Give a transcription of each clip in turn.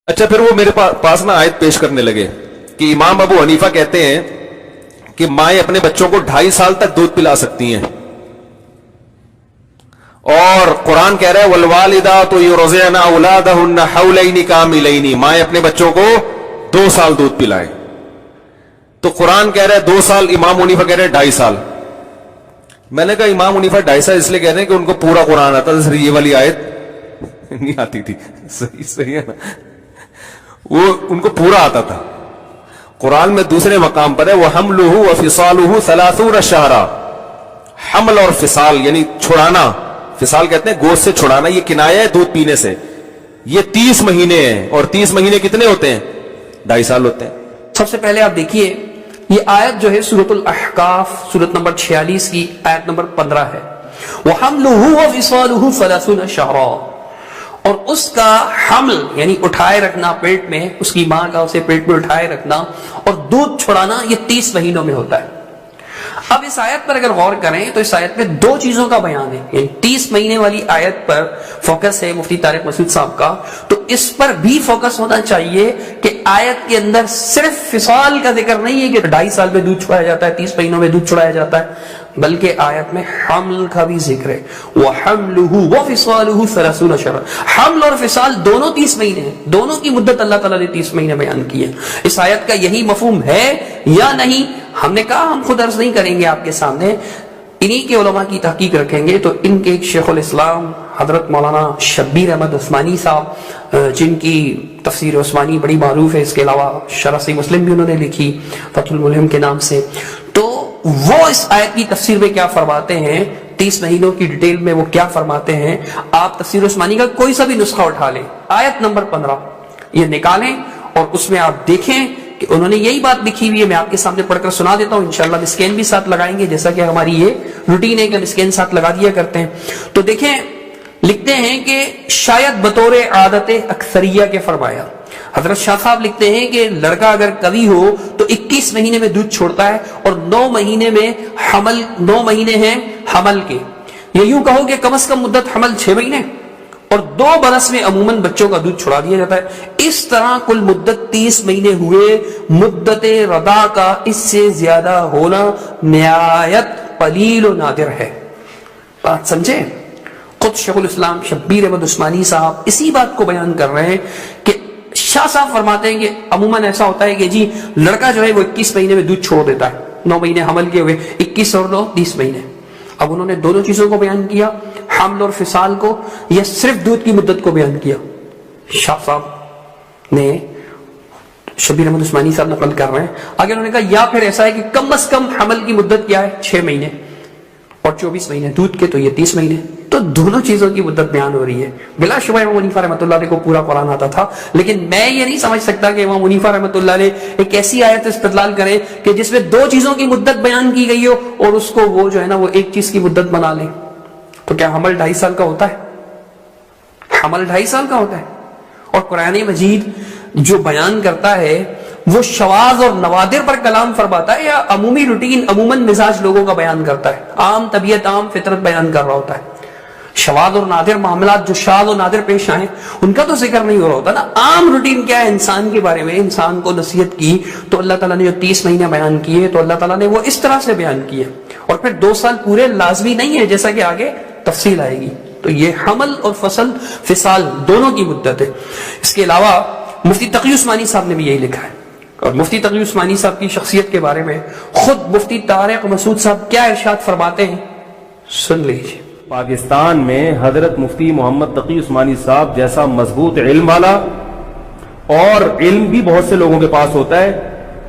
اچھا پھر وہ میرے پاس نا آیت پیش کرنے لگے کہ امام ابو حنیفہ کہتے ہیں کہ مائیں اپنے بچوں کو 2.5 سال تک دودھ پلا سکتی ہیں، اور قرآن کہہ رہا ہے والوالدات یرضعن اولادہن حولین کاملین، مائیں اپنے بچوں کو 2 سال دودھ پلائیں. تو قرآن کہہ رہا ہے 2 سال، امام حنیفہ کہہ رہے ہیں 2.5 سال. میں نے کہا امام حنیفہ 2.5 سال اس لیے کہہ رہے ہیں کہ ان کو پورا قرآن آتا تھا، یہ والی آیت نہیں آتی تھی. صحیح ہے نا، وہ ان کو پورا آتا تھا. قرآن میں دوسرے مقام پر ہے وَحَمْلُهُ وَفِصَالُهُ 30 شَهْرًا، حمل اور فصال یعنی چھڑانا، فصال کہتے ہیں گوشت سے چھڑانا، یہ کنایہ ہے دودھ پینے سے. یہ 30 مہینے ہیں، اور 30 مہینے کتنے ہوتے ہیں؟ 2.5 سال ہوتے ہیں. سب سے پہلے آپ دیکھیے یہ آیت جو ہے سورۃ الاحقاف سورۃ نمبر 46 کی آیت نمبر 15 ہے. وَحَمْلُهُ وَفِصَالُهُ 30 شَهْرًا، اور اس کا حمل یعنی اٹھائے رکھنا پیٹ میں، اس کی ماں کا اسے پیٹ میں اٹھائے رکھنا اور دودھ چھڑانا، یہ 30 مہینوں میں ہوتا ہے. اب اس آیت پر اگر غور کریں تو اس آیت میں 2 چیزوں کا بیان ہے. یعنی 30 مہینے والی آیت پر فوکس ہے مفتی طارق مسعود صاحب کا، تو اس پر بھی فوکس ہونا چاہیے کہ آیت کے اندر صرف فصال کا ذکر نہیں ہے کہ 2.5 سال میں دودھ چھڑایا جاتا ہے، 30 مہینوں میں دودھ چھڑایا جاتا ہے، بلکہ آیت میں حمل کا بھی ذکر ہے. وَحَمْلُهُ وَفِصَالُهُ 30 شَهْرًا، حمل اور فصال دونوں 30 مہینے ہیں، دونوں کی مدت اللہ تعالیٰ نے 30 مہینے بیان کی ہے. اس آیت کا یہی مفہوم ہے یا نہیں؟ ہم نے کہا ہم خود عرض نہیں کریں گے آپ کے سامنے، انہی کے علماء کی تحقیق رکھیں گے. تو ان کے ایک شیخ الاسلام حضرت مولانا شبیر احمد عثمانی صاحب، جن کی تفسیر عثمانی بڑی معروف ہے، اس کے علاوہ شرح صحیح مسلم بھی انہوں نے لکھی فتح الملہم کے نام سے، تو وہ اس آیت کی تفسیر میں کیا فرماتے ہیں، 30 مہینوں کی ڈیٹیل میں وہ کیا فرماتے ہیں، آپ تفسیر عثمانی کا کوئی سا بھی نسخہ اٹھا لیں، آیت نمبر 15 یہ نکالیں اور اس میں آپ دیکھیں کہ انہوں نے یہی بات لکھی ہوئی ہے. میں آپ کے سامنے پڑھ کر سنا دیتا ہوں، انشاءاللہ مسکین بھی ساتھ لگائیں گے، جیسا کہ ہماری یہ روٹین ہے کہ مسکین ساتھ لگا دیا کرتے ہیں. تو دیکھیں لکھتے ہیں کہ شاید بطور عادت اکثریہ کے فرمایا، حضرت شاہ صاحب لکھتے ہیں کہ لڑکا اگر قوی ہو تو 21 مہینے میں دودھ چھوڑتا ہے، اور 9 مہینے میں حمل، 9 مہینے ہیں حمل کے، یا یوں کہو کہ کم از کم مدت حمل 6 مہینے، اور 2 برس میں عموماً بچوں کا دودھ چھڑا دیا جاتا ہے. اس طرح کل مدت 30 مہینے ہوئے. مدت رضاع کا اس سے زیادہ ہونا نہایت قلیل و نادر ہے. بات سمجھے؟ خود شیخ الاسلام شبیر احمد عثمانی صاحب اسی بات کو بیان کر رہے ہیں کہ شاہ صاحب فرماتے ہیں کہ عموماً ایسا ہوتا ہے کہ جی لڑکا جو ہے وہ 21 مہینے میں دودھ چھوڑ دیتا ہے، 9 مہینے حمل کے ہوئے، 21 اور 9 30 مہینے. اب انہوں نے دونوں چیزوں کو بیان کیا، حمل اور فصال کو، یا صرف دودھ کی مدت کو بیان کیا. شاہ صاحب نے شبیر احمد عثمانی صاحب نقل کر رہے ہیں. آگے انہوں نے کہا یا پھر ایسا ہے کہ کم از کم حمل کی مدت کیا ہے 6 مہینے اور 24 مہینے دودھ کے، تو یہ 30 مہینے. تو دونوں چیزوں کی مدت بیان ہو رہی ہے. بلا شبہ امام حنیفہ رحمۃ اللہ علیہ کو پورا قرآن آتا تھا، لیکن میں یہ نہیں سمجھ سکتا کہ امام حنیفہ رحمۃ اللہ علیہ ایک ایسی آیت استدلال کرے کہ جس میں 2 چیزوں کی مدت بیان کی گئی ہو اور اس کو وہ جو ہے نا وہ ایک چیز کی مدت بنا لیں. تو کیا حمل 2.5 سال کا ہوتا ہے؟ حمل 2.5 سال کا ہوتا ہے. اور قرآن مجید جو بیان کرتا ہے وہ شواذ اور نوادر پر کلام فرماتا ہے، یا عمومی روٹین عموماً مزاج لوگوں کا بیان کرتا ہے، عام طبیعت عام فطرت بیان کر رہا ہوتا ہے. شواذ اور نادر معاملات جو شاذ اور نادر پیش آئیں ان کا تو ذکر نہیں ہو رہا ہوتا نا. عام روٹین کیا ہے انسان کے بارے میں، انسان کو نصیحت کی تو اللہ تعالیٰ نے جو 30 مہینے بیان کیے تو اللہ تعالیٰ نے وہ اس طرح سے بیان کیے. اور پھر 2 سال پورے لازمی نہیں ہے، جیسا کہ آگے تفصیل آئے گی. تو یہ حمل اور فصال دونوں کی مدت ہے. اس کے علاوہ مفتی تقی عثمانی صاحب نے بھی یہی لکھا ہے. اور مفتی تقی عثمانی صاحب کی شخصیت کے بارے میں خود مفتی طارق مسعود صاحب کیا ارشاد فرماتے ہیں، سن لیجیے. پاکستان میں حضرت مفتی محمد تقی عثمانی صاحب جیسا مضبوط علم والا، اور علم بھی بہت سے لوگوں کے پاس ہوتا ہے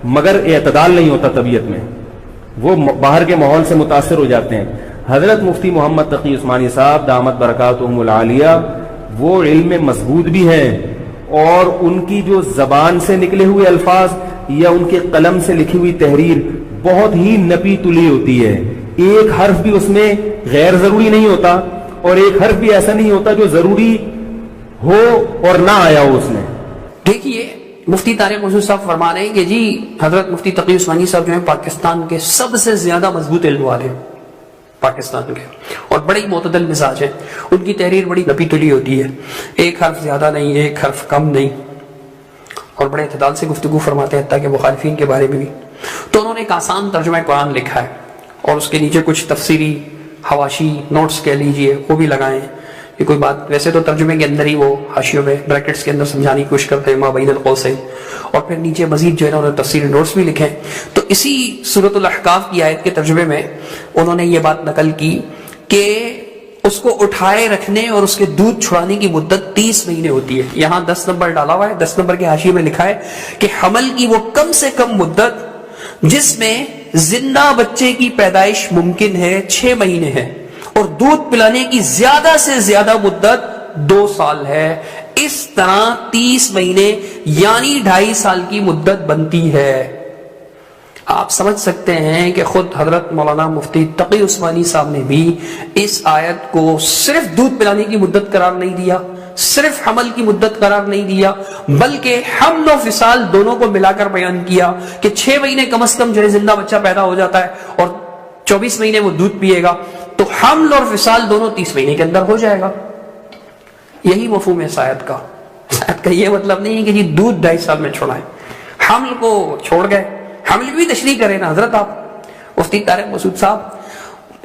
مگر اعتدال نہیں ہوتا طبیعت میں، وہ باہر کے ماحول سے متاثر ہو جاتے ہیں. حضرت مفتی محمد تقی عثمانی صاحب دامت برکاتہم العالیہ وہ علم میں مضبوط بھی ہیں، اور ان کی جو زبان سے نکلے ہوئے الفاظ یا ان کے قلم سے لکھی ہوئی تحریر بہت ہی نپی تلی ہوتی ہے. ایک حرف بھی اس میں غیر ضروری نہیں ہوتا، اور ایک حرف بھی ایسا نہیں ہوتا جو ضروری ہو اور نہ آیا ہو اس میں. دیکھیے مفتی طارق مسعود صاحب فرما رہے ہیں کہ جی حضرت مفتی تقی عثمانی صاحب جو ہیں پاکستان کے سب سے زیادہ مضبوط علم والے ہیں پاکستان کے، اور بڑی معتدل مزاج ہیں. ان کی تحریر بڑی نپی تلی ہوتی ہے، ایک حرف زیادہ نہیں، ایک حرف کم نہیں. اور بڑے اعتدال سے گفتگو فرماتے ہیں حتیٰ کہ مخالفین کے بارے میں بھی. تو انہوں نے ایک آسان ترجمہ قرآن لکھا ہے اور اس کے نیچے کچھ تفسیری حواشی نوٹس کہہ لیجئے وہ بھی لگائیں. یہ کوئی بات ویسے تو ترجمے کے اندر ہی وہ حاشیوں میں بریکٹس کے اندر سمجھانے کی کوشش کرتے ہیں ما بین القوسین, اور پھر نیچے مزید جو ہے نا انہوں نے تفسیری نوٹس بھی لکھے. تو اسی سورۃ الاحقاف کی آیت کے ترجمے میں انہوں نے یہ بات نقل کی کہ اس کو اٹھائے رکھنے اور اس کے دودھ چھڑانے کی مدت 30 مہینے ہوتی ہے. یہاں 10 نمبر ڈالا ہوا ہے, 10 نمبر کے حاشیے میں لکھا ہے کہ حمل کی وہ کم سے کم مدت جس میں زندہ بچے کی پیدائش ممکن ہے 6 مہینے ہے, اور دودھ پلانے کی زیادہ سے زیادہ مدت 2 سال ہے. اس طرح 30 مہینے یعنی 2.5 سال کی مدت بنتی ہے. آپ سمجھ سکتے ہیں کہ خود حضرت مولانا مفتی تقی عثمانی صاحب نے بھی اس آیت کو صرف دودھ پلانے کی مدت قرار نہیں دیا, صرف حمل کی مدت قرار نہیں دیا, بلکہ حمل و فصال دونوں کو ملا کر بیان کیا کہ 6 مہینے کم از کم جو ہے زندہ بچہ پیدا ہو جاتا ہے اور 24 مہینے وہ دودھ پیے گا, تو حمل اور فصال دونوں 30 مہینے کے اندر ہو جائے گا. یہی مفہوم ہے آیت کا. آیت کا یہ مطلب نہیں ہے کہ جی دودھ 2.5 سال میں چھوڑائیں, حمل کو چھوڑ گئے. حمل کی بھی تشریح کریں نا حضرت آپ مفتی طارق مسعود صاحب.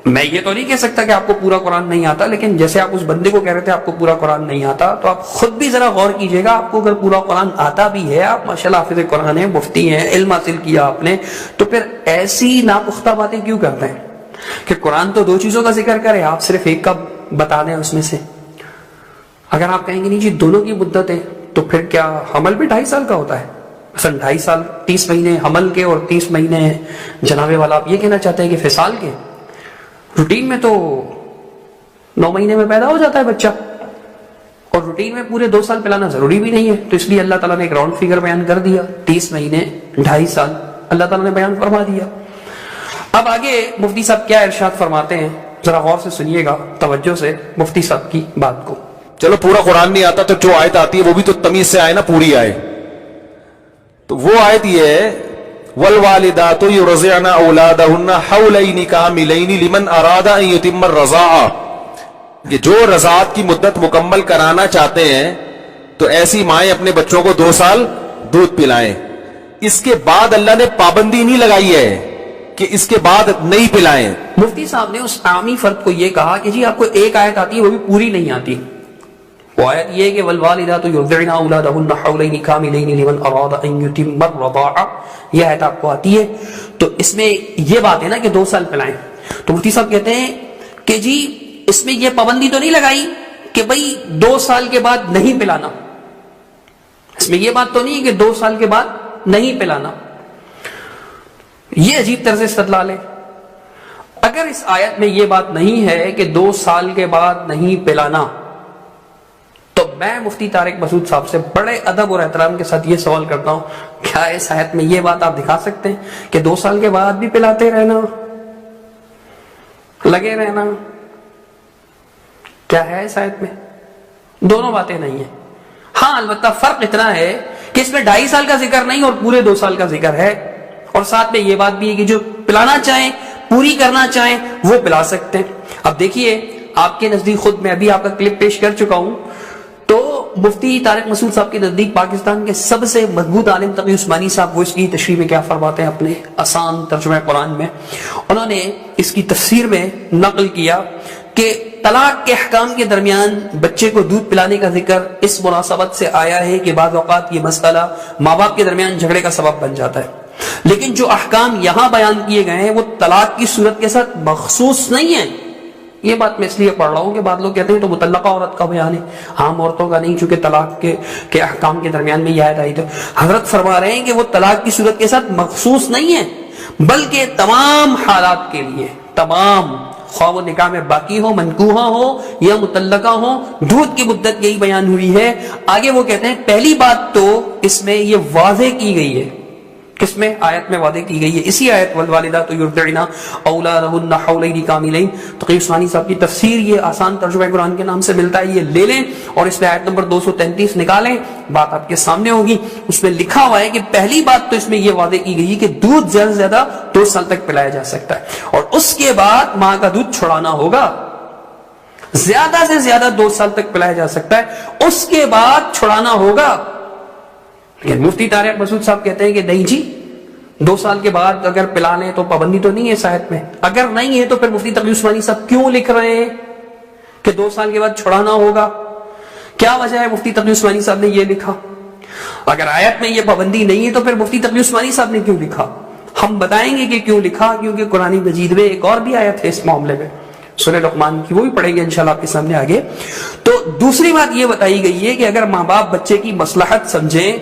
میں یہ تو نہیں کہہ سکتا کہ آپ کو پورا قرآن نہیں آتا, لیکن جیسے آپ اس بندے کو کہہ رہے تھے آپ کو پورا قرآن نہیں آتا, تو آپ خود بھی ذرا غور کیجئے گا. آپ کو اگر پورا قرآن آتا بھی ہے, آپ ماشاءاللہ حافظ قرآن ہیں, مفتی ہیں, علم حاصل کیا آپ نے, تو پھر ایسی ناپختہ باتیں کیوں کرتے ہیں کہ قرآن تو 2 چیزوں کا ذکر کرے, آپ صرف ایک کا بتا دیں اس میں سے. اگر آپ کہیں گے نہیں جی دونوں کی مدت ہے, تو پھر کیا حمل بھی 2.5 سال کا ہوتا ہے؟ مثلا 2.5 سال 30 مہینے حمل کے اور 30 مہینے جنابے والا, آپ یہ کہنا چاہتے ہیں کہ فصال کے؟ روٹین میں تو 9 مہینے میں پیدا ہو جاتا ہے بچہ, اور روٹین میں پورے 2 سال پلانا ضروری بھی نہیں ہے. تو اس لیے اللہ تعالیٰ نے ایک راؤنڈ فگر بیان کر دیا, 30 مہینے 2.5 سال اللہ تعالیٰ نے بیان فرما دیا. اب آگے مفتی صاحب کیا ارشاد فرماتے ہیں, ذرا غور سے سنیے گا توجہ سے مفتی صاحب کی بات کو. چلو پورا قرآن نہیں آتا تو جو آیت آتی ہے وہ بھی تو تمیز سے آئے نا, پوری آئے. تو وہ آیت یہ ہے والوالدات یرضعن اولادہن حولین کاملین لمن اراد ان یتم الرضاعہ, کہ جو رضاعت کی مدت مکمل کرانا چاہتے ہیں تو ایسی مائیں اپنے بچوں کو 2 سال دودھ پلائیں. اس کے بعد اللہ نے پابندی نہیں لگائی ہے کہ اس کے بعد نہیں پلائیں. مفتی صاحب نے اس عامی فرد کو یہ کہا کہ جی آپ کو ایک آیت آتی ہے وہ بھی پوری نہیں آتی. وہ آیت یہ ہے کہ والوالدات یرضعن اولادہن حولین کاملین لمن اراد ان یتم الرضاعہ, یہ آیت آپ کو آتی ہے. تو اس میں یہ بات ہے نا کہ 2 سال پلائیں. تو مفتی صاحب کہتے ہیں کہ جی اس میں یہ پابندی تو نہیں لگائی کہ بھئی 2 سال کے بعد نہیں پلانا, اس میں یہ بات تو نہیں ہے کہ 2 سال کے بعد نہیں پلانا. یہ عجیب طرز استدلال ہے. اگر اس آیت میں یہ بات نہیں ہے کہ 2 سال کے بعد نہیں پلانا, تو میں مفتی طارق مسعود صاحب سے بڑے ادب اور احترام کے ساتھ یہ سوال کرتا ہوں, کیا اس آیت میں یہ بات آپ دکھا سکتے ہیں کہ 2 سال کے بعد بھی پلاتے رہنا, لگے رہنا, کیا ہے اس آیت میں؟ دونوں باتیں نہیں ہیں. ہاں البتہ فرق اتنا ہے کہ اس میں 2.5 سال کا ذکر نہیں اور پورے 2 سال کا ذکر ہے, اور ساتھ میں یہ بات بھی ہے کہ جو پلانا چاہیں, پوری کرنا چاہیں, وہ پلا سکتے ہیں. اب دیکھیے آپ کے نزدیک, خود میں ابھی آپ کا کلپ پیش کر چکا ہوں, تو مفتی طارق مسعود صاحب کے نزدیک پاکستان کے سب سے مضبوط عالم تقی عثمانی صاحب وہ اس کی تشریح میں کیا فرماتے ہیں اپنے آسان ترجمہ قرآن میں. انہوں نے اس کی تفسیر میں نقل کیا کہ طلاق کے احکام کے درمیان بچے کو دودھ پلانے کا ذکر اس مناسبت سے آیا ہے کہ بعض اوقات یہ مسئلہ ماں باپ کے درمیان جھگڑے کا سبب بن جاتا ہے, لیکن جو احکام یہاں بیان کیے گئے ہیں وہ طلاق کی صورت کے ساتھ مخصوص نہیں ہیں. یہ بات میں اس لیے پڑھ رہا ہوں کہ بعض لوگ کہتے ہیں تو مطلقہ عورت کا بیان ہے, عام عورتوں کا نہیں, چونکہ طلاق کے احکام کے درمیان میں یہ آیت آئی. تو حضرت فرما رہے ہیں کہ وہ طلاق کی صورت کے ساتھ مخصوص نہیں ہے, بلکہ تمام حالات کے لیے, تمام, خواہ وہ نکاح میں باقی ہو, منکوحہ ہو یا مطلقہ ہو, دودھ کی مدت یہی بیان ہوئی ہے. آگے وہ کہتے ہیں پہلی بات تو اس میں یہ واضح کی گئی ہے, کس میں؟ آیت میں واضح کی گئی ہے, اسی آیت والوالدات یرضعن اولادہن حولین کاملین. تقی عثمانی صاحب کی تفسیر یہ آسان ترجمہ قرآن کے نام سے ملتا ہے, یہ لے لیں اور اس میں آیت نمبر 233 نکالیں, بات آپ کے سامنے ہوگی. اس میں لکھا ہوا ہے کہ پہلی بات تو اس میں یہ واضح کی گئی ہے کہ دودھ زیادہ سے زیادہ 2 سال تک پلایا جا سکتا ہے, اور اس کے بعد ماں کا دودھ چھڑانا ہوگا. زیادہ سے زیادہ 2 سال تک پلایا جا سکتا ہے, اس کے بعد چھڑانا ہوگا. لیکن مفتی طارق مسعود صاحب کہتے ہیں کہ نہیں جی 2 سال کے بعد اگر پلا لیں تو پابندی تو نہیں ہے صحت میں. اگر نہیں ہے تو پھر مفتی تقی عثمانی صاحب کیوں لکھ رہے ہیں کہ 2 سال کے بعد چھڑانا ہوگا؟ کیا وجہ ہے مفتی تقی عثمانی صاحب نے یہ لکھا؟ اگر آیت میں یہ پابندی نہیں ہے تو پھر مفتی تقی عثمانی صاحب نے کیوں لکھا؟ ہم بتائیں گے کہ کیوں لکھا. کیونکہ قرآن مجید میں ایک اور بھی آیت ہے اس معاملے میں, سورہ لقمان کی, وہ بھی پڑھیں گے انشاءاللہ آپ کے سامنے آگے. تو دوسری بات یہ بتائی گئی ہے کہ اگر ماں باپ بچے کی مصلحت سمجھیں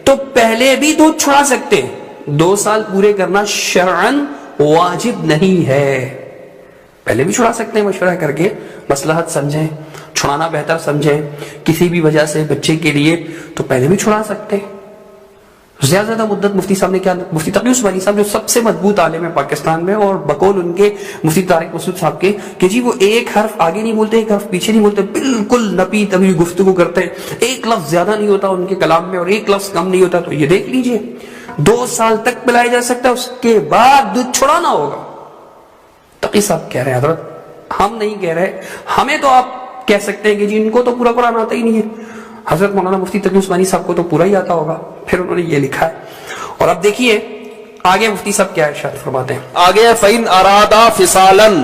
تو پہلے بھی دودھ چھڑا سکتے ہیں. 2 سال پورے کرنا شرعن واجب نہیں ہے, پہلے بھی چھڑا سکتے ہیں مشورہ کر کے, مصلحت سمجھیں, چھڑانا بہتر سمجھیں کسی بھی وجہ سے بچے کے لیے, تو پہلے بھی چھڑا سکتے ہیں. زیادہ مدت مفتی صاحب نے کیا, مفتی تقی عثمانی صاحب جو سب سے مضبوط عالم ہے پاکستان میں, اور بقول ان کے مفتی طارق مسعود صاحب کے کہ جی وہ ایک حرف آگے نہیں بولتے, ایک حرف پیچھے نہیں بولتے, بالکل نپی تبھی گفتگو کرتے ہیں, ایک لفظ زیادہ نہیں ہوتا ان کے کلام میں اور ایک لفظ کم نہیں ہوتا. تو یہ دیکھ لیجئے 2 سال تک پلایا جا سکتا ہے, اس کے بعد دودھ چھڑانا ہوگا. تقی صاحب کہہ رہے ہیں حضرت, ہم نہیں کہہ رہے, ہمیں تو آپ کہہ سکتے ہیں کہ جی ان کو تو پورا قرآن آتا ہی نہیں ہے. حضرت مولانا مفتی تقی عثمانی صاحب کو تو پورا ہی آتا ہوگا, پھر انہوں نے یہ لکھا ہے. اور اب دیکھیے آگے مفتی صاحب کیا ارشاد فرماتے ہیں. آگے فَإِنْ أَرَادَا فِصَالًا,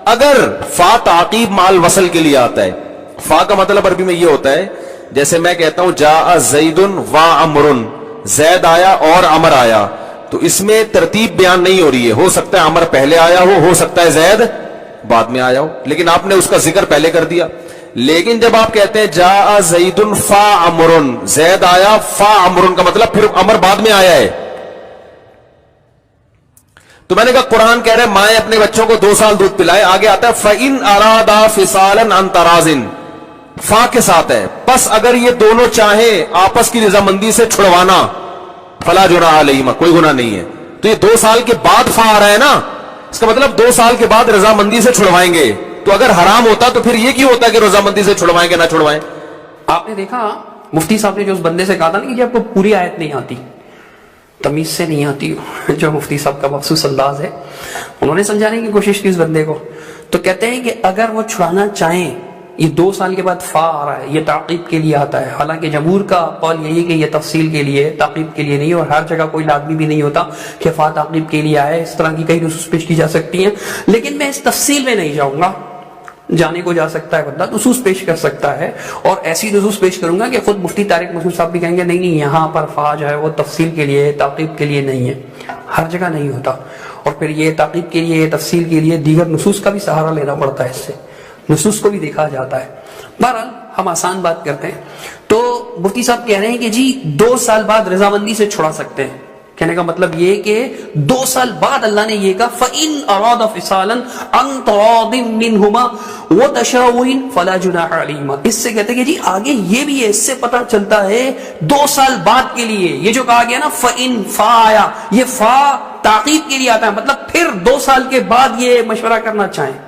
اگر فا تعقیب مال وصل کے لیے آتا ہے. فا کا مطلب عربی میں یہ ہوتا ہے, جیسے میں کہتا ہوں جاء زید و عمر, زید آیا اور عمر آیا, تو اس میں ترتیب بیان نہیں ہو رہی ہے. ہو سکتا ہے عمر پہلے آیا ہو سکتا ہے زید بعد میں آیا ہو, لیکن آپ نے اس کا ذکر پہلے کر دیا. لیکن جب آپ کہتے ہیں جاء زید فا عمر, زید آیا فا عمر کا مطلب پھر عمر بعد میں آیا ہے. تو میں نے کہا قرآن کہہ رہے مائیں اپنے بچوں کو 2 سال دودھ پلائے. آگے آتا ہے فَإِنْ أَرَادَا فِصَالًا عَنْ تَرَاضٍ, فا کے ساتھ ہے, پس اگر یہ دونوں چاہیں آپس کی رضامندی سے چھڑوانا, فَلَا جُنَاحَ عَلَيْهِمَا, کوئی گناہ نہیں ہے. تو یہ 2 سال کے بعد فا آ رہا ہے نا, اس کا مطلب 2 سال کے بعد رضامندی سے چھڑوائیں گے. تو اگر حرام ہوتا تو پھر یہ کیوں ہوتا کہ رضامندی سے چھڑوائیں گے نہ چھڑوائیں؟ آپ نے دیکھا مفتی صاحب نے جو اس بندے سے کہا تھا نا کہ آپ کو پوری آیت نہیں آتی, تمیز سے نہیں آتی, جو مفتی صاحب کا مخصوص انداز ہے, انہوں نے سمجھانے کی کوشش کی اس بندے کو. تو کہتے ہیں کہ اگر وہ چھڑانا چاہیں, یہ 2 سال کے بعد فا آ رہا ہے, یہ تعقیب کے لیے آتا ہے. حالانکہ جمہور کا قول یہی کہ یہ تفصیل کے لیے, تعقیب کے لیے نہیں, اور ہر جگہ کوئی لازمی بھی نہیں ہوتا کہ فا تعقیب کے لیے آئے. اس طرح کی کئی نصوص پیش کی جا سکتی ہیں, لیکن میں اس تفصیل میں نہیں جاؤں گا. جانے کو جا سکتا ہے بندہ, نصوص پیش کر سکتا ہے, اور ایسی نصوص پیش کروں گا کہ خود مفتی طارق مسعود صاحب بھی کہیں گے نہیں یہاں پر فا جو ہے وہ تفصیل کے لیے, تعقیب کے لیے نہیں ہے, ہر جگہ نہیں ہوتا. اور پھر یہ تعقیب کے لیے, تفصیل کے لیے دیگر نصوص کا بھی سہارا لینا پڑتا ہے, اس سے نصوص کو بھی دیکھا جاتا ہے. بہرحال ہم آسان بات کرتے ہیں. تو مفتی صاحب کہہ رہے ہیں کہ جی 2 سال بعد رضامندی سے چھڑا سکتے ہیں. کہنے کا مطلب یہ کہ 2 سال بعد اللہ نے یہ کہا فَإِنْ أَرَادَ فِصَالًا عَنْ تَرَاضٍ مِّنْهُمَا وَتَشَاوُرٍ فَلَا جُنَاحَ عَلَيْهِمَا. اس سے کہتے ہیں کہ جی آگے یہ بھی ہے, اس سے پتہ چلتا ہے 2 سال بعد کے لیے یہ جو کہا گیا نا فَإِنْ فا آیا, یہ فا تعقیب کے لیے آتا ہے, مطلب پھر 2 سال کے بعد یہ مشورہ کرنا چاہیں.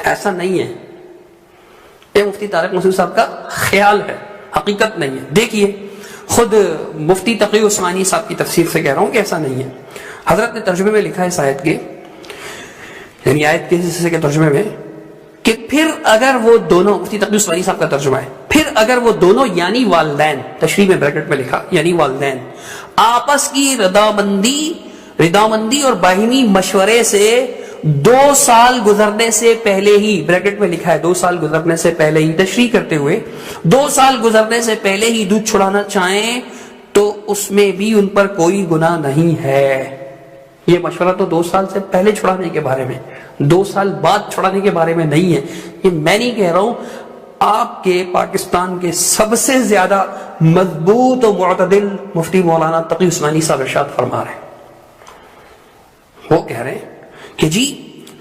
ایسا نہیں ہے, یہ مفتی طارق مسعود صاحب کا خیال ہے, حقیقت نہیں ہے. دیکھیے خود مفتی تقی عثمانی صاحب کی تفسیر سے کہہ رہا ہوں کہ ایسا نہیں ہے. حضرت نے ترجمے میں لکھا ہے اس آیت کے, یعنی آیت کے حصے کے ترجمے میں, کہ پھر اگر وہ دونوں, مفتی تقی عثمانی صاحب کا ترجمہ ہے, پھر اگر وہ دونوں یعنی والدین, تشریح میں بریکٹ میں لکھا یعنی والدین, آپس کی رضامندی اور باہمی مشورے سے 2 سال گزرنے سے پہلے ہی, بریکٹ میں لکھا ہے 2 سال گزرنے سے پہلے ہی, تشریح کرتے ہوئے 2 سال گزرنے سے پہلے ہی دودھ چھڑانا چاہیں تو اس میں بھی ان پر کوئی گناہ نہیں ہے. یہ مشورہ تو 2 سال سے پہلے چھڑانے کے بارے میں, 2 سال بعد چھڑانے کے بارے میں نہیں ہے. یہ میں نہیں کہہ رہا ہوں, آپ کے پاکستان کے سب سے زیادہ مضبوط و معتدل مفتی مولانا تقی عثمانی صاحب ارشاد فرما رہے ہیں. وہ کہہ رہے ہیں کہ جی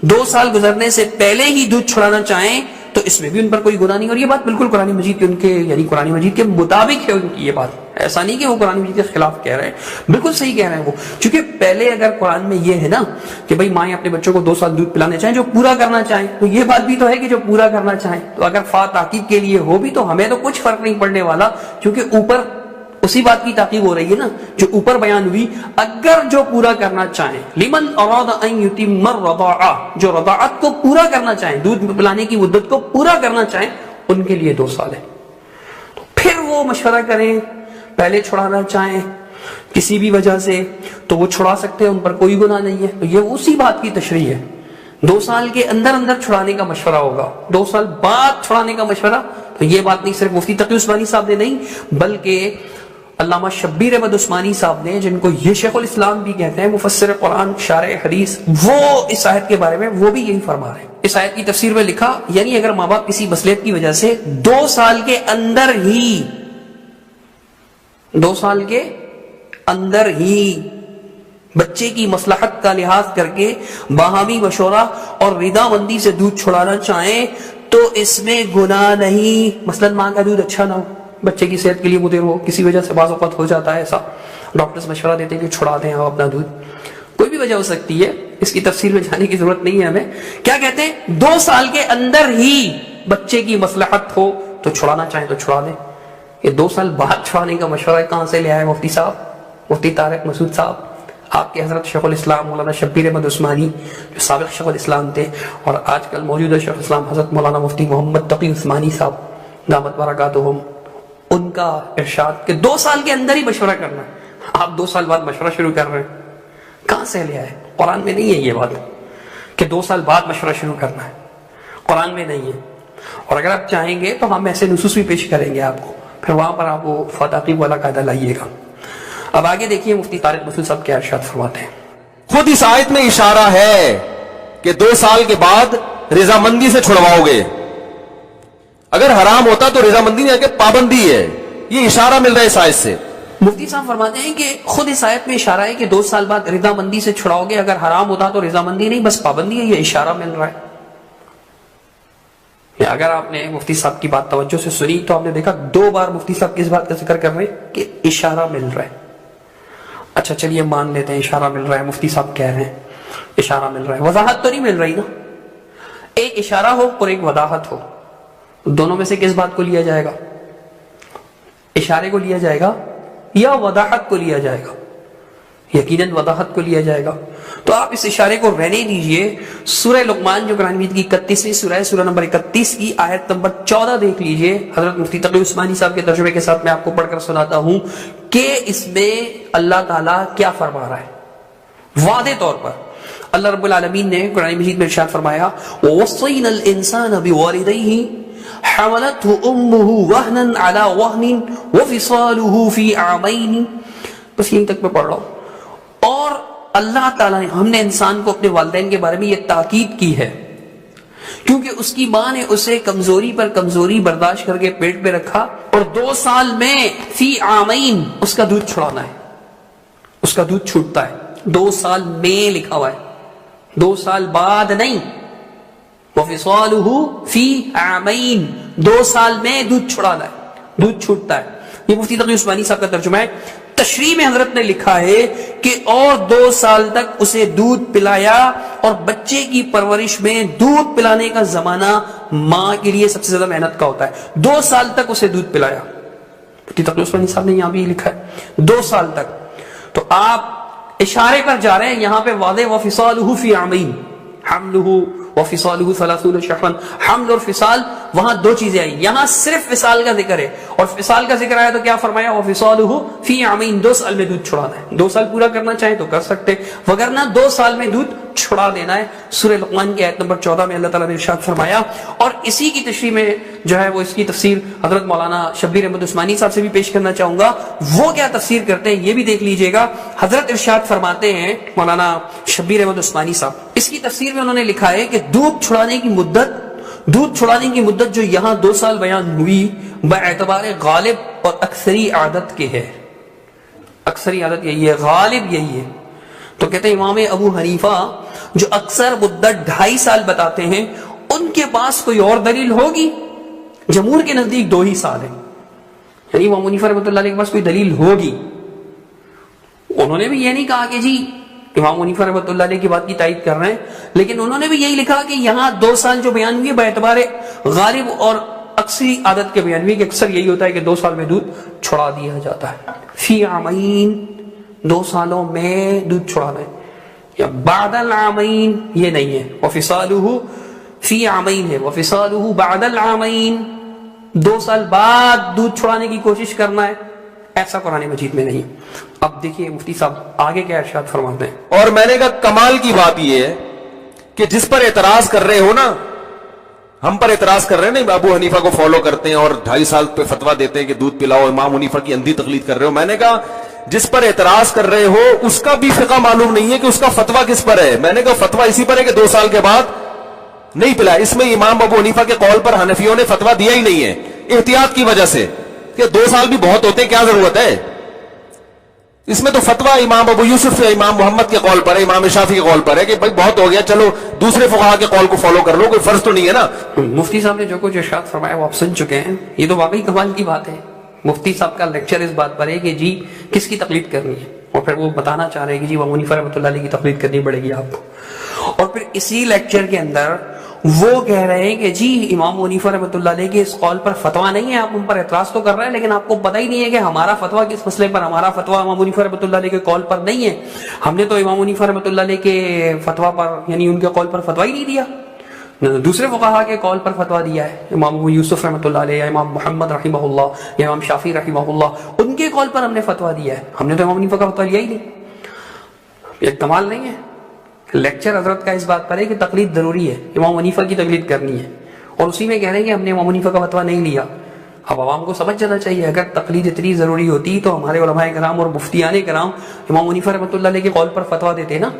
2 سال گزرنے سے پہلے ہی دودھ چھڑانا چاہیں تو اس میں بھی ان پر کوئی گناہ نہیں. اور یہ بات بالکل قرآن مجید کے, ان کے یعنی قرآن مجید کے مطابق ہے ان کی یہ بات. ایسا نہیں کہ وہ قرآن مجید کے خلاف کہہ رہے ہیں, بالکل صحیح کہہ رہے ہیں وہ. چونکہ پہلے اگر قرآن میں یہ ہے نا کہ بھائی مائیں اپنے بچوں کو 2 سال دودھ پلانے چاہیں جو پورا کرنا چاہیں, تو یہ بات بھی تو ہے کہ جو پورا کرنا چاہیں. تو اگر فا تاکید کے لیے ہو بھی تو ہمیں تو کچھ فرق نہیں پڑنے والا, کیونکہ اوپر اسی بات کی تاکید ہو رہی ہے نا جو اوپر بیان ہوئی. اگر جو پورا کرنا چاہیں, لمن اراد ان یتم الرضاعہ, جو رضاعت کو پورا کرنا چاہیں, دودھ پلانے کی مدت کو پورا کرنا چاہیں, ان کے لیے 2 سال ہے. تو پھر وہ مشورہ کریں, پہلے چھڑانا چاہیں کسی بھی وجہ سے تو وہ چھڑا سکتے ہیں، ان پر کوئی گناہ نہیں ہے. تو یہ اسی بات کی تشریح ہے. 2 سال کے اندر اندر چھڑانے کا مشورہ ہوگا، 2 سال بعد چھڑانے کا مشورہ. تو یہ بات نہیں صرف مفتی تقی عثمانی صاحب نے نہیں، بلکہ علامہ شبیر احمد عثمانی صاحب نے، جن کو یہ شیخ الاسلام بھی کہتے ہیں، مفسر قرآن، شارح حدیث، وہ اس آیت کے بارے میں وہ بھی یہی فرما رہے ہیں. اس آیت کی تفسیر میں لکھا، یعنی اگر ماں باپ کسی مصلحت کی وجہ سے 2 سال کے اندر ہی 2 سال کے اندر ہی بچے کی مصلحت کا لحاظ کر کے باہمی مشورہ اور رضا مندی سے دودھ چھڑانا چاہیں تو اس میں گناہ نہیں. مثلا ماں کا دودھ اچھا نہ ہو، بچے کی صحت کے لیے مضر ہو، کسی وجہ سے بعض اوقات ہو جاتا ہے ایسا، ڈاکٹرز مشورہ دیتے ہیں کہ چھڑا دیں آپ اپنا دودھ، کوئی بھی وجہ ہو سکتی ہے، اس کی تفصیل میں جانے کی ضرورت نہیں ہے ہمیں. کیا کہتے ہیں؟ 2 سال کے اندر ہی بچے کی مصلحت ہو تو چھڑانا چاہیں تو چھڑا دیں. یہ 2 سال بعد چھڑانے کا مشورہ کہاں سے لے آئے مفتی صاحب، مفتی طارق مسعود صاحب؟ آپ کے حضرت شیخ الاسلام مولانا شبیر احمد عثمانی جو سابق شیخ الاسلام تھے، اور آج کل موجودہ شیخ الاسلام حضرت مولانا مفتی محمد تقی عثمانی صاحب دامت برکاتہم، ان کا ارشاد کہ 2 سال کے اندر ہی مشورہ کرنا ہے. آپ 2 سال بعد مشورہ شروع کر رہے ہیں، کہاں سے لے آئے؟ قرآن میں نہیں ہے یہ بات کہ 2 سال بعد مشورہ شروع کرنا ہے، قرآن میں نہیں ہے. اور اگر آپ چاہیں گے تو ہم ایسے نصوص بھی پیش کریں گے آپ کو، پھر وہاں پر آپ وہ فتاقیب والا قاعدہ لائیے گا. اب آگے دیکھیے مفتی طارق مسعود صاحب کیا ارشاد فرماتے ہیں. خود اس آیت میں اشارہ ہے کہ 2 سال کے بعد رضامندی سے چھڑواؤ گے. اگر حرام ہوتا تو رضامندی نہیں ہے کہ پابندی ہے. یہ اشارہ مل رہا ہے اس آیت سے. مفتی صاحب فرماتے ہیں کہ خود اس آیت میں اشارہ ہے کہ 2 سال بعد رضامندی سے چھڑاؤ گے. اگر حرام ہوتا تو رضامندی نہیں، بس پابندی ہے. یہ اشارہ مل رہا ہے. اگر آپ نے مفتی صاحب کی بات توجہ سے سنی تو آپ نے دیکھا 2 بار مفتی صاحب کس بات کا ذکر کر رہے ہیں کہ اشارہ مل رہا ہے. اچھا چلیے مان لیتے ہیں اشارہ مل رہا ہے، مفتی صاحب کہہ رہے ہیں اشارہ مل رہا ہے، وضاحت تو نہیں مل رہی نا. ایک اشارہ ہو اور ایک وضاحت ہو، دونوں میں سے کس بات کو لیا جائے گا؟ اشارے کو لیا جائے گا یا وضاحت کو لیا جائے گا؟ یقیناً وضاحت کو لیا جائے گا. تو آپ اس اشارے کو رہنے دیجئے. سورہ لقمان جو قرآن مجید کی 31ویں سورہ ہے، سورہ نمبر 31 کی آیت نمبر 14 دیکھ لیجئے. حضرت مفتی تقی عثمانی صاحب کے ترجمے کے ساتھ میں آپ کو پڑھ کر سناتا ہوں کہ اس میں اللہ تعالیٰ کیا فرما رہا ہے. واضح طور پر اللہ رب العالمین نے قرآن مجید میں ارشاد فرمایا وَوَصَّيْنَا الْإِنسَانَ بِوَالِدَيْهِ حَمَلَتْهُ أُمُّهُ وَهْنًا عَلَى وَهْنٍ وَفِصَالُهُ فِي عَامَيْنِ. بس یہیں تک میں پڑھ رہا ہوں. اور اللہ تعالیٰ نے، ہم نے انسان کو اپنے والدین کے بارے میں یہ تاکید کی ہے کیونکہ اس کی ماں نے اسے کمزوری پر کمزوری برداشت کر کے پیٹ پہ رکھا، اور 2 سال میں فی عامین اس کا دودھ چھڑانا ہے، اس کا دودھ چھوٹتا ہے. 2 سال میں لکھا ہوا ہے، 2 سال بعد نہیں. وَفِصَالُهُ فِي عَامَيْن، 2 سال میں دودھ چھڑانا ہے، دودھ چھوٹتا ہے. یہ مفتی تقی عثمانی صاحب کا ترجمہ ہے. تشریح میں حضرت نے لکھا ہے کہ اور 2 سال تک اسے دودھ پلایا، اور بچے کی پرورش میں دودھ پلانے کا زمانہ ماں کے لیے سب سے زیادہ محنت کا ہوتا ہے. 2 سال تک اسے دودھ پلایا. مفتی تقی عثمانی صاحب نے یہاں بھی لکھا ہے 2 سال تک. تو آپ اشارے پر جا رہے ہیں یہاں پہ واضح وَفِصَالُهُ فِي عَامَيْن، حَمْلُهُ وَفِصَالُهُ 30 شهرًا. حمل اور فصال وہاں 2 چیزیں آئی، یہاں صرف فصال کا ذکر ہے، اور فصال کا ذکر آیا تو کیا فرمایا وَفِصَالُهُ فِي عَامَيْن، 2 سال میں دودھ چھڑانا ہے. 2 سال پورا کرنا چاہیں تو کر سکتے، وگرنہ 2 سال میں دودھ چھڑا دینا ہے. سورہ لقمان کی آیت نمبر 14 میں اللہ تعالیٰ نے ارشاد فرمایا. اور اسی کی تشریح میں جو ہے وہ اس کی تفسیر حضرت مولانا شبیر احمد عثمانی صاحب سے بھی پیش کرنا چاہوں گا. وہ کیا تفسیر کرتے ہیں یہ بھی دیکھ لیجئے گا. حضرت ارشاد فرماتے ہیں مولانا شبیر احمد عثمانی صاحب، اس کی تفسیر میں انہوں نے لکھا ہے کہ دودھ چھڑانے کی مدت جو یہاں 2 سال بیان ہوئی باعتبار غالب اور اکثری عادت کے ہے. اکثری عادت یہی ہے، غالب یہی ہے. تو کہتے ہیں امام ابو حنیفہ جو اکثر مدت 2.5 سال بتاتے ہیں، ان کے پاس کوئی اور دلیل ہوگی؟ جمہور کے نزدیک 2 ہی سال ہے. یعنی امام حنیفہ رحمۃ اللہ علیہ کے پاس کوئی دلیل ہوگی. انہوں نے بھی یہ نہیں کہا کہ جی امام حنیفہ رحمۃ اللہ علیہ کی بات کی تائید کر رہے ہیں، لیکن انہوں نے بھی یہی لکھا کہ یہاں 2 سال جو بیان ہوئی با اعتبار غالب اور اکثری عادت کے بیان ہوئی کہ اکثر یہی ہوتا ہے کہ 2 سال میں دودھ چھڑا دیا جاتا ہے. فی عامین، 2 سالوں میں دودھ چھڑانا ہے، یا بعد العامین یہ نہیں ہے. وفصالہ فی عامین ہے، وفصالہ بعد العامین 2 سال بعد دودھ چھڑانے کی کوشش کرنا ہے. ایسا قرآن مجید میں نہیں. اب دیکھیے مفتی صاحب آگے کیا ارشاد فرماتے ہیں. اور میں نے کہا کمال کی بات یہ ہے کہ جس پر اعتراض کر رہے ہو نا، ہم پر اعتراض کر رہے ہیں نہیں، ابو حنیفہ کو فالو کرتے ہیں اور 2.5 سال پہ فتویٰ دیتے ہیں کہ دودھ پلاؤ، امام حنیفہ کی اندھی تقلید کر رہے ہو. میں نے کہا جس پر اعتراض کر رہے ہو اس کا بھی فقہ معلوم نہیں ہے کہ اس کا فتویٰ کس پر ہے. میں نے کہا فتویٰ اسی پر ہے کہ 2 سال کے بعد نہیں پلا. اس میں امام ابو حنیفہ کے قول پر حنفیوں نے فتویٰ دیا ہی نہیں ہے، احتیاط کی وجہ سے کہ 2 سال بھی بہت ہوتے ہیں، کیا ضرورت ہے. اس میں تو فتویٰ امام ابو یوسف سے امام محمد کے قول پر ہے، امام شافعی کے قول پر ہے کہ بھائی بہت ہو گیا، چلو دوسرے فقہا کے قول کو فالو کر لو، کوئی فرض تو نہیں ہے نا. مفتی صاحب نے جو کچھ ارشاد فرمایا وہ آپ سن چکے ہیں. یہ تو واقعی کمال کی بات ہے. مفتی صاحب کا لیکچر اس بات پر ہے کہ جی کس کی تقلید کرنی ہے، اور پھر وہ بتانا چاہ رہے ہیں کہ جی امام حنیفہ رحمۃ اللہ علیہ کی تقلید کرنی پڑے گی آپ کو. اور پھر اسی لیکچر کے اندر وہ کہہ رہے ہیں کہ جی امام حنیفہ رحمۃ اللہ علیہ کے اس قول پر فتویٰ نہیں ہے، آپ ان پر اعتراض تو کر رہے ہیں لیکن آپ کو پتہ ہی نہیں ہے کہ ہمارا فتویٰ کس مسئلے پر، ہمارا فتویٰ امام حنیفہ رحمۃ اللہ علیہ کے قول پر نہیں ہے. ہم نے تو امام حنیفہ رحمۃ اللہ علیہ کے فتویٰ پر یعنی ان کے قول پر فتویٰ ہی نہیں دیا، دوسرے فقہا کے قول پر فتویٰ دیا ہے. امام ابو یوسف رحمۃ اللہ علیہ یا امام محمد رحمہ اللہ یا امام شافعی رحمہ اللہ، ان کے قول پر ہم نے فتویٰ دیا ہے. ہم نے تو امام حنیفہ کا فتویٰ لیا ہی نہیں. یہ کمال نہیں ہے. لیکچر حضرت کا اس بات پر ہے کہ تقلید ضروری ہے، امام حنیفہ کی تقلید کرنی ہے، اور اسی میں کہہ رہے ہیں کہ ہم نے امام حنیفہ کا فتویٰ نہیں لیا. اب عوام کو سمجھ جانا چاہیے اگر تقلید اتنی ضروری ہوتی تو ہمارے علماء کرام اور مفتیان کرام امام حنیفہ رحمۃ اللہ علیہ کے قول پر فتویٰ دیتے نا.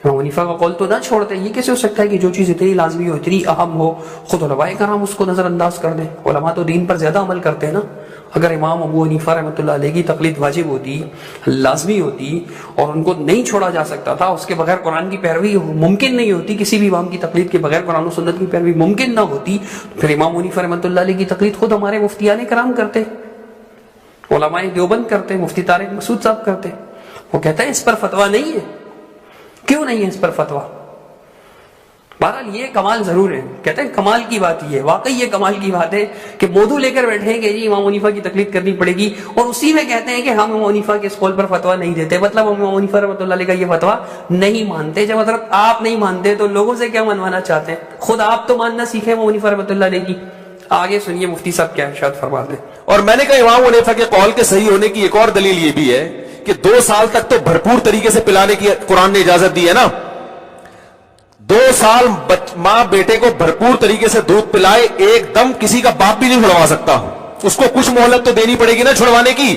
امام حنیفہ کا قول تو نہ چھوڑتے. یہ کیسے ہو سکتا ہے کہ جو چیز اتنی لازمی ہو، اتنی اہم ہو، خود علماء کرام اس کو نظر انداز کر دیں. علماء تو دین پر زیادہ عمل کرتے ہیں نا. اگر امام ابو حنیفہ رحمۃ اللہ علیہ کی تقلید واجب ہوتی، لازمی ہوتی، اور ان کو نہیں چھوڑا جا سکتا تھا، اس کے بغیر قرآن کی پیروی ممکن نہیں ہوتی، کسی بھی امام کی تقلید کے بغیر قرآن و سنت کی پیروی ممکن نہ ہوتی، پھر امام حنیفہ رحمۃ اللہ علیہ کی تقلید خود ہمارے مفتیان کرام کرتے، علماء دیوبند کرتے، مفتی طارق مسعود صاحب کرتے. وہ کہتا ہے اس پر فتویٰ نہیں ہے. کیوں نہیں ہے اس پر فتویٰ؟ بہرحال یہ کمال ضرور ہے. کہتے ہیں کمال کی بات یہ ہے، واقعی یہ کمال کی بات ہے کہ موضوع لے کر بیٹھے ہیں کہ جی امام حنیفہ کی تقلید کرنی پڑے گی، اور اسی میں کہتے ہیں کہ ہم امام حنیفہ کے اس قول پر فتویٰ نہیں دیتے. مطلب ہم امام حنیفہ رحمۃ اللہ علیہ کا یہ فتویٰ نہیں مانتے. جب حضرت آپ نہیں مانتے تو لوگوں سے کیا منوانا چاہتے ہیں؟ خود آپ تو ماننا سیکھیں امام حنیفہ رحمۃ اللہ علیہ کی. آگے سنیے مفتی صاحب کیا ارشاد فرماتے ہیں. اور میں نے کہا امام حنیفہ کے قول کے صحیح ہونے کی ایک اور دلیل یہ بھی ہے کہ 2 سال تک تو بھرپور طریقے سے پلانے کی قرآن نے اجازت دی ہے نا. 2 سال ماں بیٹے کو بھرپور طریقے سے دودھ پلائے، ایک دم کسی کا باپ بھی نہیں چھڑوا سکتا. اس کو کچھ مہلت تو دینی پڑے گی نا چھڑوانے کی.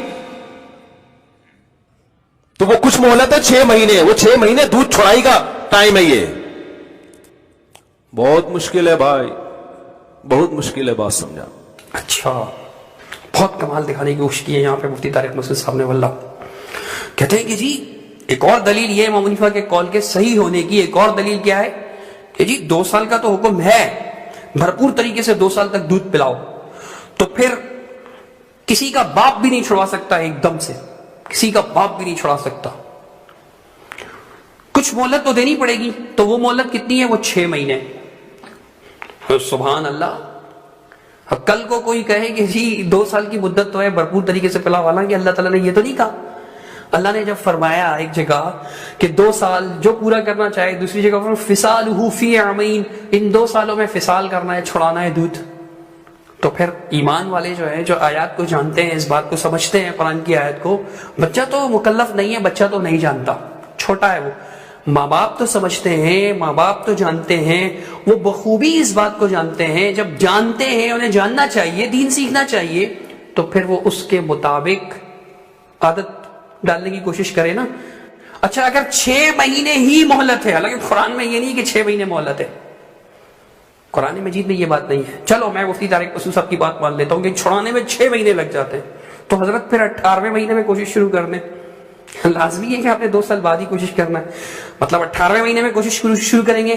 تو وہ کچھ مہلت ہے 6 مہینے، وہ 6 مہینے دودھ چھڑائی کا ٹائم ہے. یہ بہت مشکل ہے بھائی، بہت مشکل ہے بات سمجھا. اچھا، بہت کمال دکھانے کی کوشش کی ہے یہاں پہ مفتی طارق مسعود صاحب نے. واللہ کہتے ہیں کہ جی ایک اور دلیل یہ امام حنیفہ کے قول کے صحیح ہونے کی ایک اور دلیل کیا ہے کہ جی 2 سال کا تو حکم ہے، بھرپور طریقے سے 2 سال تک دودھ پلاؤ، تو پھر کسی کا باپ بھی نہیں چھڑوا سکتا. ایک دم سے کسی کا باپ بھی نہیں چھڑا سکتا. کچھ مہلت تو دینی پڑے گی. تو وہ مہلت کتنی ہے؟ وہ 6 مہینے. سبحان اللہ. اب کل کو کوئی کہے کہ جی 2 سال کی مدت تو ہے بھرپور طریقے سے پلاؤ، حالانکہ اللہ تعالیٰ نے یہ تو نہیں کہا. اللہ نے جب فرمایا ایک جگہ کہ 2 سال جو پورا کرنا چاہے، دوسری جگہ پر فصالہ فی عامین، ان 2 سالوں میں فصال کرنا ہے، چھڑانا ہے دودھ. تو پھر ایمان والے جو ہے، جو آیات کو جانتے ہیں، اس بات کو سمجھتے ہیں قرآن کی آیت کو. بچہ تو مکلف نہیں ہے، بچہ تو نہیں جانتا، چھوٹا ہے وہ. ماں باپ تو سمجھتے ہیں، ماں باپ تو جانتے ہیں، وہ بخوبی اس بات کو جانتے ہیں. جب جانتے ہیں، انہیں جاننا چاہیے، دین سیکھنا چاہیے، تو پھر وہ اس کے مطابق عادت ڈالنے کی کوشش کرے نا. اچھا اگر 6 مہینے ہی مہلت ہے، حالانکہ قرآن میں یہ نہیں کہ 6 مہینے مہلت ہے، قرآن مجید میں یہ بات نہیں ہے. چلو میں مفتی طارق مسعود صاحب کی بات مان لیتا ہوں کہ چھڑانے میں 6 مہینے لگ جاتے ہیں، تو حضرت پھر 18ویں مہینے میں کوشش شروع کر دیں. لازمی ہے کہ آپ نے 2 سال بعد ہی کوشش کرنا ہے. مطلب 18ویں مہینے میں کوشش شروع کریں گے،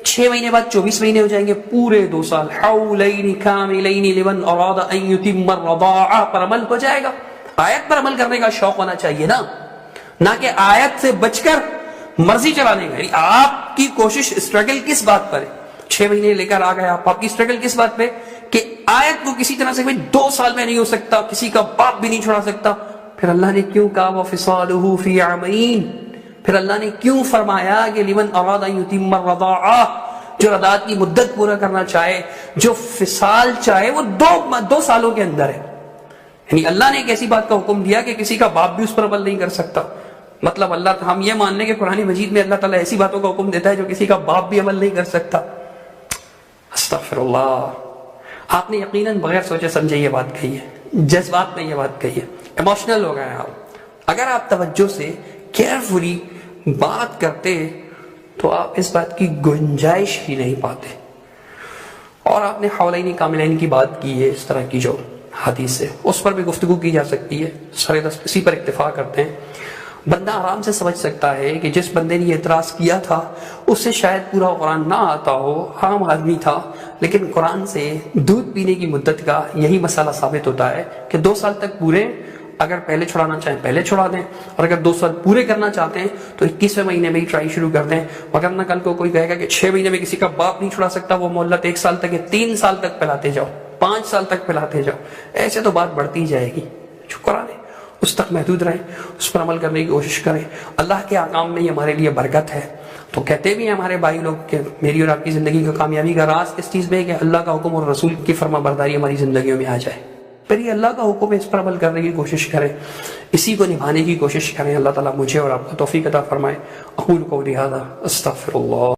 6 مہینے بعد 24 مہینے ہو جائیں گے، پورے 2 سال حولین کاملین لمن اراد ان یتم الرضاعہ پر عمل ہو جائے گا. آیت پر عمل کرنے کا شوق ہونا چاہیے نا، نہ کہ آیت سے بچ کر مرضی چلانے کا. آپ کی کوشش اسٹرگل کس بات پر ہے؟ 6 مہینے لے کر آ گئے آپ کی اسٹرگل کس بات پہ؟ کہ آیت کو کسی طرح سے 2 سال میں نہیں ہو سکتا، کسی کا باپ بھی نہیں چھڑا سکتا. پھر اللہ نے کیوں کہا وَفِصَالُهُ فِي عَامَيْنِ؟ پھر اللہ نے کیوں فرمایا کہ لمن اراد ان یتم الرضاعہ، جو رضاعت کی مدت پورا کرنا چاہے، جو فصال چاہے، وہ 2 سالوں کے اندر ہے. یعنی اللہ نے ایک ایسی بات کا حکم دیا کہ کسی کا باپ بھی اس پر عمل نہیں کر سکتا. مطلب اللہ، ہم یہ مان لیں کہ قرآن مجید میں اللہ تعالیٰ ایسی باتوں کا حکم دیتا ہے جو کسی کا باپ بھی عمل نہیں کر سکتا. استغفر اللہ. آپ نے یقیناً بغیر سوچے سمجھے یہ بات کہی ہے، جذبات میں یہ بات کہی ہے، ایموشنل ہو گئے آپ. اگر آپ توجہ سے کیئرفلی بات کرتے تو آپ اس بات کی گنجائش ہی نہیں پاتے. اور آپ نے حولین کاملین کی بات کی ہے، اس طرح کی جو حدیث ہے اس پر بھی گفتگو کی جا سکتی ہے. سر دست اسی پر اکتفا کرتے ہیں. بندہ آرام سے سمجھ سکتا ہے کہ جس بندے نے یہ اعتراض کیا تھا اس سے شاید پورا قرآن نہ آتا ہو، عام آدمی تھا، لیکن قرآن سے دودھ پینے کی مدت کا یہی مسئلہ ثابت ہوتا ہے کہ 2 سال تک پورے، اگر پہلے چھڑانا چاہیں پہلے چھڑا دیں، اور اگر 2 سال پورے کرنا چاہتے ہیں تو 21ویں مہینے میں ہی ٹرائی شروع کر دیں. وگرنہ کل کو کوئی کہے گا کہ 6 مہینے میں کسی کا باپ نہیں چھڑا سکتا، وہ مہلت 1 سال تک ہے، 3 سال تک پلاتے جاؤ، 5 سال تک پلاتے جاؤ. ایسے تو بات بڑھتی جائے گی. جو قرآن ہے اس تک محدود رہیں، اس پر عمل کرنے کی کوشش کریں. اللہ کے احکام میں یہ ہمارے لیے برکت ہے. تو کہتے بھی ہیں ہمارے بھائی لوگ کہ میری اور آپ کی زندگی کا کامیابی کا راز اس چیز میں ہے کہ اللہ کا حکم اور رسول کی فرما برداری ہماری زندگیوں میں آ جائے. پھر یہ اللہ کا حکم ہے، اس پر عمل کرنے کی کوشش کریں، اسی کو نبھانے کی کوشش کریں. اللہ تعالیٰ مجھے اور آپ کو توفیق عطا فرمائے. اقول قولی ھذا استغفر اللہ.